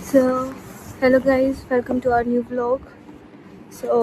So, hello guys, welcome to our new vlog. So,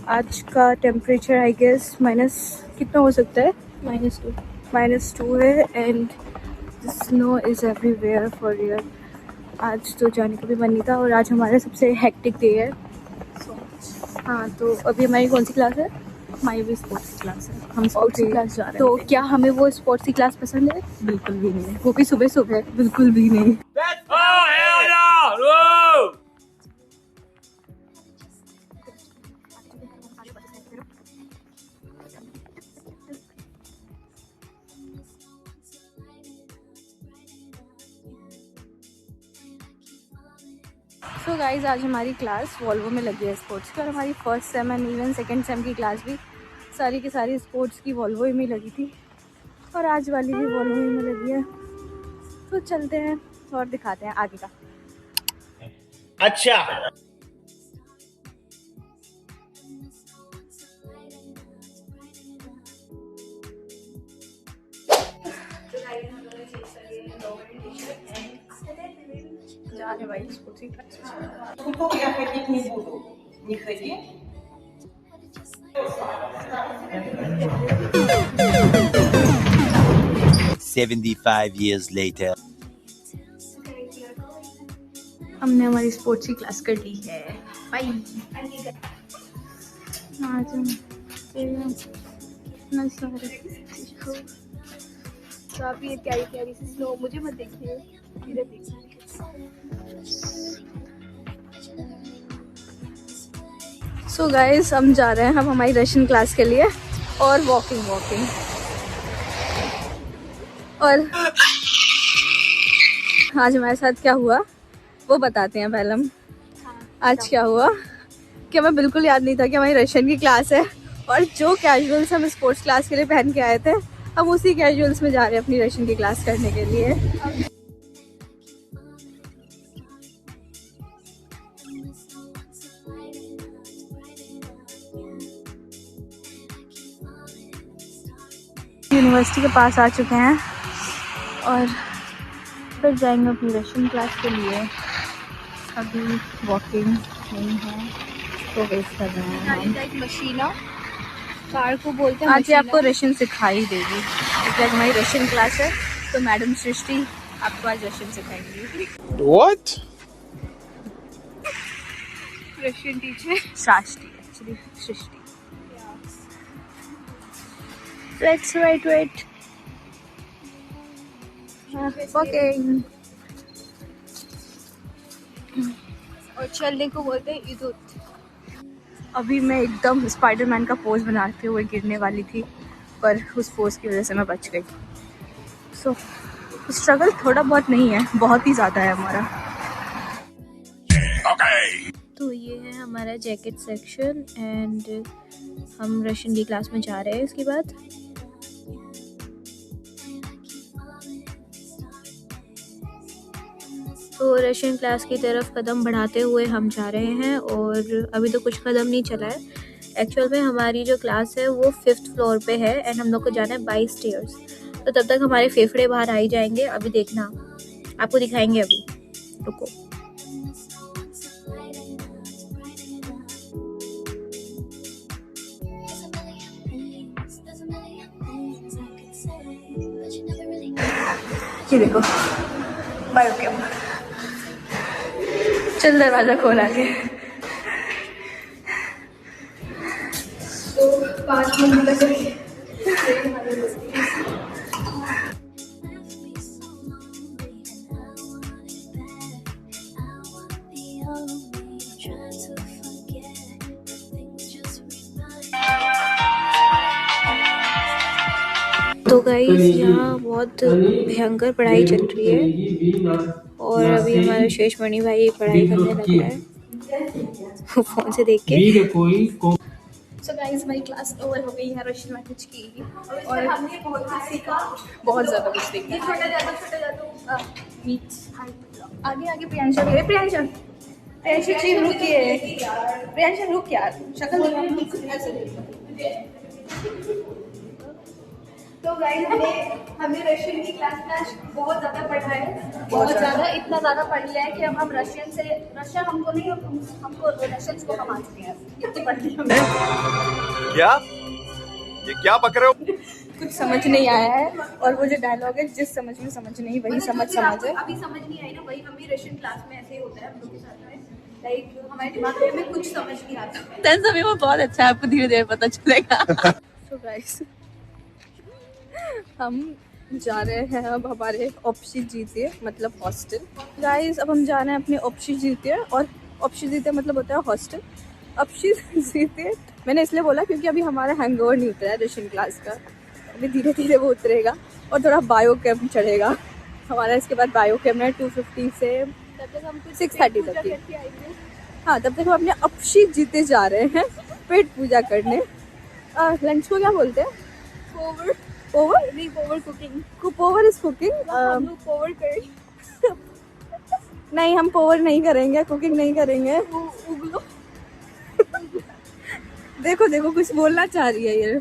आज का temperature I guess minus कितना हो सकता है? -2 है and snow is everywhere for real. आज तो जाने का भी मन नहीं था और आज हमारा सबसे हेक्टिक डे है. हाँ, तो अभी हमारी कौन सी क्लास है? हमारी भी स्पोर्ट्स की क्लास है. हम स्पोर्ट्स की क्लास जा रहे हैं. तो क्या हमें वो स्पोर्ट्स की क्लास पसंद है? बिल्कुल भी नहीं. वो भी सुबह सुबह? बिल्कुल भी नहीं. सो गाइज, आज हमारी क्लास वॉल्वो में लगी है स्पोर्ट्स की और हमारी first sem and even second same की क्लास भी सारी की सारी स्पोर्ट्स की वॉल्वो ही में लगी थी और आज वाली भी वॉल्वो ही में लगी है. तो चलते हैं और दिखाते हैं आगे का. अच्छा. जा रहे भाई स्पोर्ट्स की क्लास. Футбол я ходить не буду. Не ходи. $75 later. हमने हमारी स्पोर्ट्स की क्लास कर ली है. बाय. आज हम इतना सारे तो आप ये प्यारी प्यारी सी स्नो मुझे मत देखिए, इधर देखिए. सो गाइस, हम जा रहे हैं हम हमारी रशियन क्लास के लिए और वॉकिंग और आज हमारे साथ क्या हुआ वो बताते हैं. पहले हम आज क्या हुआ कि हमें बिल्कुल याद नहीं था कि हमारी रशियन की क्लास है और जो कैजुअल्स हम स्पोर्ट्स क्लास के लिए पहन के आए थे हम उसी कैजुअल्स में जा रहे हैं अपनी रशियन की क्लास करने के लिए. यूनिवर्सिटी के पास आ चुके हैं और फिर जाएंगे अपनी रशियन क्लास के लिए. अभी वॉकिंग नहीं है तो वेट कर रहे हैं. एक मशीना कार को बोलते हैं. आज ये आपको रशियन सिखाई देगी क्योंकि आज हमारी रशियन क्लास है तो मैडम सृष्टि आपको आज रशियन सिखाएंगी. What? Russian teacher Shastri actually Srishti. Let's wait. Walking. और चलने को बोलते हैं इधर. अभी मैं एकदम स्पाइडरमैन का पोज बनाते हुए गिरने वाली थी पर उस पोज की वजह से मैं बच गई. सो स्ट्रगल थोड़ा बहुत नहीं है, बहुत ही ज़्यादा है हमारा. तो ये है हमारा जैकेट सेक्शन एंड हम रशियन की क्लास में जा रहे हैं. इसके बाद तो रशियन क्लास की तरफ कदम बढ़ाते हुए हम जा रहे हैं और अभी तो कुछ कदम नहीं चला है. एक्चुअल में हमारी जो क्लास है वो 5th फ्लोर पे है एंड हम लोग को जाना है बाय स्टेयर्स. तो तब तक हमारे फेफड़े बाहर आ ही जाएंगे. अभी देखना, आपको दिखाएंगे. अभी रुको. ये देखो बायो कैम. चल दरवाजा खोला के. तो 5 मिनट लगे. तो गाइस यहाँ बहुत भयंकर पढ़ाई चल रही है और अभी हमारा शेषमणि भाई पढ़ाई करने लग रहा है फोन से देख के. सो गाइस, हमारी क्लास ओवर हो गई है रशियन में कुछ की और हमने बहुत कुछ सीखा, बहुत ज़्यादा कुछ सीखा. छोटा मीट आगे प्रियांशा रुक यार शक्ल तो गाइस हमने रशियन की क्लास में आज बहुत ज़्यादा पढ़ा है, बहुत ज़्यादा, इतना ज़्यादा पढ़ लिया है कि अब हम रशिया हमको नहीं, हमको रशियन को हम आ चुके हैं, इतनी पढ़ ली हमने। क्या ये क्या बक रहे हो? कुछ समझ नहीं आया है, और वो जो डायलॉग है जिस समझ में समझ नहीं वही समझ है। अभी समझ नहीं आई ना, वही हमें रशियन क्लास में ऐसे ही होता है हम लोग के साथ में, लाइक हमारे दिमाग में हमें कुछ समझ नहीं आता। टेंस अभी वो बहुत अच्छा है, आपको धीरे धीरे पता चलेगा। तो गाइस हम जा रहे हैं अब हमारे ऑप्शिजीते मतलब हॉस्टल। गाइस अब हम जा रहे हैं अपने ऑप्शिजीते, और ऑप्शिजीते मतलब होता है हॉस्टल। ऑप्शिजीते मैंने इसलिए बोला क्योंकि अभी हमारा हैंगओवर नहीं उतरा है रशियन क्लास का, अभी धीरे धीरे वो उतरेगा और थोड़ा बायो कैम्प चढ़ेगा हमारा। इसके बाद बायो कैम्प है 250 से 6:30 तक की। हाँ, तब तक हम अपने ऑप्शिजीते जा रहे हैं पेट पूजा करने। लंच को क्या बोलते हैं? पोवर नहीं, power cooking. Power is cooking. हम लोग पोवर करेंगे। नहीं, हम पोवर नहीं करेंगे, कुकिंग नहीं करेंगे। उगलो। देखो देखो कुछ बोलना चाह रही है ये।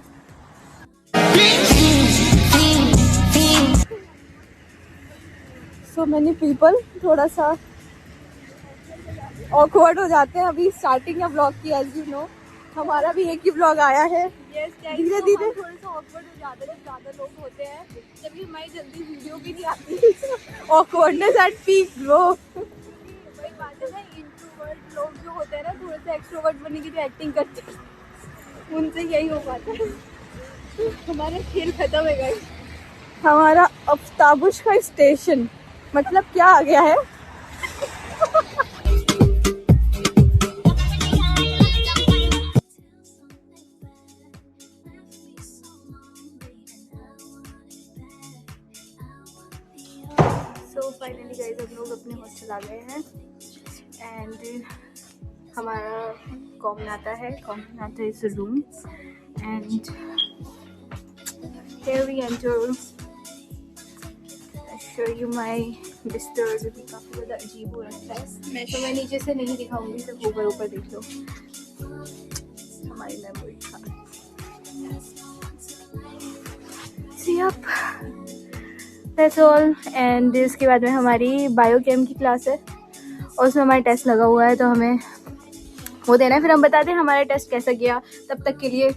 सो मेनी पीपल थोड़ा सा ऑकवर्ड हो जाते हैं अभी स्टार्टिंग है ब्लॉग की, एज यू नो। हमारा भी एक ही ब्लॉग आया है। धीरे धीरे थोड़ा सा ऑकवर्ड हो जाता है जब ज़्यादा लोग होते हैं, जब हमारी जल्दी वीडियो भी नहीं आती। Awkwardness at peak bro. वही बात है ना, इंट्रोवर्ट लोग जो होते हैं ना, थोड़े से एक्सट्रोवर्ट बनने की जो एक्टिंग करते हैं, उनसे यही हो पाता है। हमारा खेल खत्म है गाइस। हमारा अफ्ताबुश का स्टेशन मतलब क्या आ गया है? सो फाइनली गाइस हम लोग अपने हॉस्टल आ गए हैं, एंड हमारा कॉमन आता है इस room, and here we enter. I'll show you my बिस्तर, जो कि काफ़ी ज़्यादा अजीब हो रखा है, तो मैं नीचे से नहीं दिखाऊंगी, सिर्फ ऊपर ऊपर देख लो हमारी मेमोरी का। See up. That's all. And इसके बाद में हमारी बायोकेम की क्लास है और उसमें हमारा टेस्ट लगा हुआ है, तो हमें वो देना है, फिर हम बताते हैं हमारा टेस्ट कैसा गया। तब तक के लिए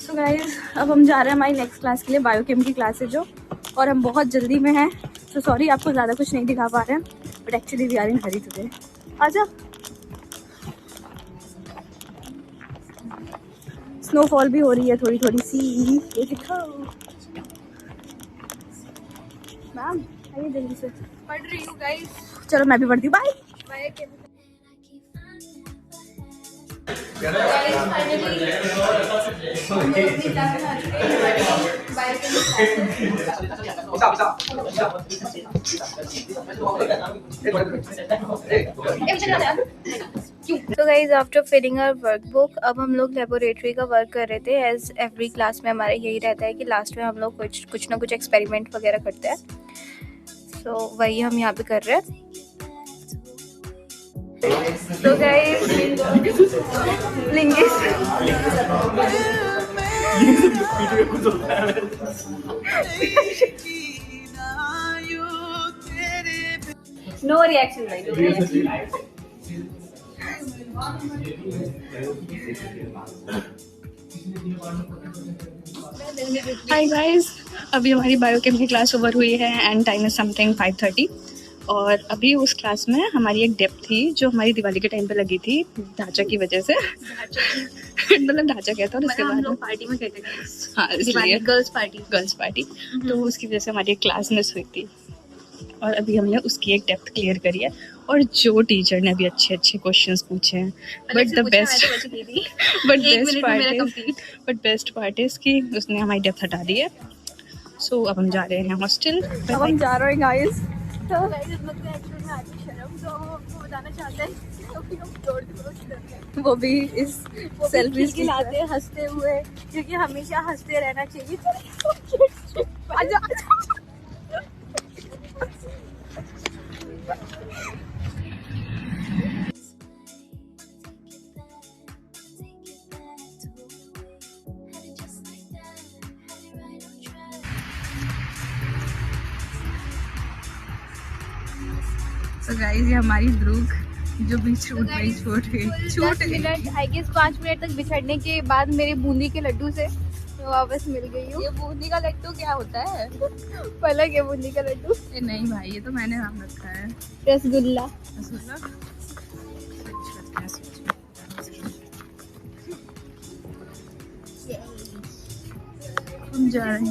सो गाइस अब हम जा रहे हैं हमारी नेक्स्ट क्लास के लिए, बायोकेम की क्लास है जो, और हम बहुत जल्दी में हैं, तो सॉरी आपको ज़्यादा कुछ नहीं दिखा पा रहे हैं, but actually we are in hurry today. आजा। स्नोफॉल भी हो रही है थोड़ी थोड़ी सी, ये दिखाओ मैम, आइए जल्दी से। पढ़ रही हूँ गाइस। चलो मैं भी पढ़ती हूँ, बाय बाय। तो guys after filling our workbook अब हम लोग लेबोरेटरी का वर्क कर रहे थे। एज एवरी क्लास में हमारा यही रहता है कि लास्ट में हम लोग कुछ ना कुछ एक्सपेरिमेंट वगैरह करते हैं, सो वही हम यहाँ पे कर रहे हैं। तो गाइस नो रिएक्शन भाई। हाय गाइस, अभी हमारी बायोकेम की क्लास ओवर हुई है एंड टाइम इज समथिंग 5:30, और अभी उस क्लास में हमारी एक डेप थी जो हमारी दिवाली के टाइम पे लगी थी ढांचा की वजह से। मतलब ढांचा क्या था, और उसके बाद पार्टी में कहते हैं हाँ, इसलिए गर्ल्स पार्टी। तो उसकी वजह से हमारी एक क्लास मिस हुई थी, और अभी हमने उसकी एक डेप्थ क्लियर करी है। और जो टीचर ने अभी अच्छे अच्छे क्वेश्चंस पूछे हैं, but the best part is कि उसने हमारी डेप्थ हटा दी है। सो अब हम जा रहे हैं हॉस्टल। अब हम जा रहे हैं गाइस। तो गाइस हम लोग को एक्चुअली में आती शर्म, तो हम आपको बताना चाहते हैं क्योंकि हम जोर जोर से डरते हैं, वो भी इस सेल्फी खिलाते हंसते हुए, क्योंकि हमेशा हंसते रहना चाहिए। आजा तो गाइस ये हमारी ध्रुव जो भी छूट गई छूट गई 5 मिनट तक बिछड़ने के बाद मेरे बूंदी के लड्डू से मैं वापस मिल गई हूँ। ये बूंदी का लड्डू क्या होता है? पलक है बूंदी का लड्डू। नहीं भाई ये तो मैंने नाम रखा है रसगुल्ला। हम जा रहे हैं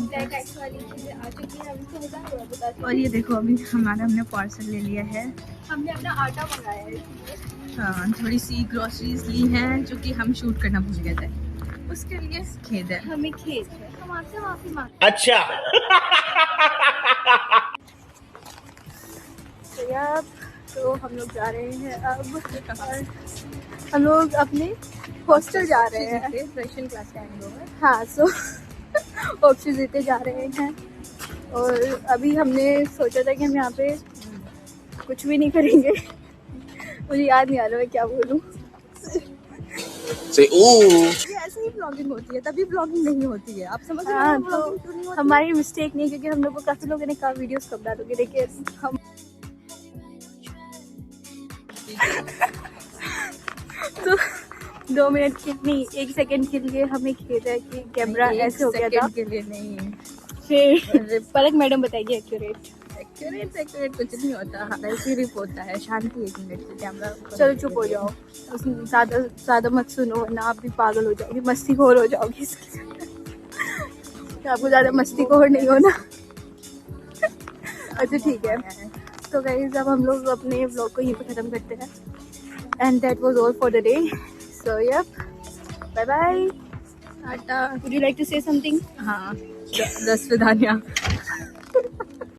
और ये देखो अभी हमने पार्सल ले लिया है। हमने अपना आटा मंगाया है। हाँ थोड़ी सी ग्रोसरीज ली हैं जो कि हम शूट करना भूल गए थे, उसके लिए खेद है। हमें खेद है, हम आपसे माफी मांगते हैं। अच्छा। तो हम लोग जा रहे हैं अब हम लोग अपने हॉस्टल जा रहे हैं। फ्रेशन क्लास का हैंगओवर। हाँ सो ऑप्शन देते जा रहे हैं और अभी हमने सोचा था कि हम यहाँ पे कुछ भी नहीं करेंगे। मुझे याद नहीं आ रहा मैं क्या बोलूँ। ये ऐसे ही ब्लॉगिंग होती है, तभी ब्लॉगिंग नहीं होती है। आप समझ रहे हाँ, हैं तो ब्लॉगिंग क्यों नहीं होती? हमारी मिस्टेक नहीं, क्योंकि हम लोग को काफी लोगों ने कहा वीडियोस कब डालोगे, लेकिन हम तो 2 मिनट के नहीं 1 सेकंड के लिए हमें खेद है कि कैमरा ऐसे हो गया था। के लिए नहीं, फिर पलक मैडम बताएगी एक्यूरेट कुछ नहीं होता, ऐसे रिप होता है। शांति 1 मिनट से कैमरा। चलो चुप हो जाओ, ज्यादा मत सुनो वरना आप भी पागल हो जाओगी, मस्तीखोर हो जाओगी इसकी। आपको ज्यादा मस्तीखोर नहीं होना। अच्छा ठीक है, तो गाइस अब हम लोग अपने व्लॉग को यहीं पे खत्म करते हैं। And that was all for the day. So yup, bye bye, tata. Would you like to say something? हाँ, 10 विधानिया।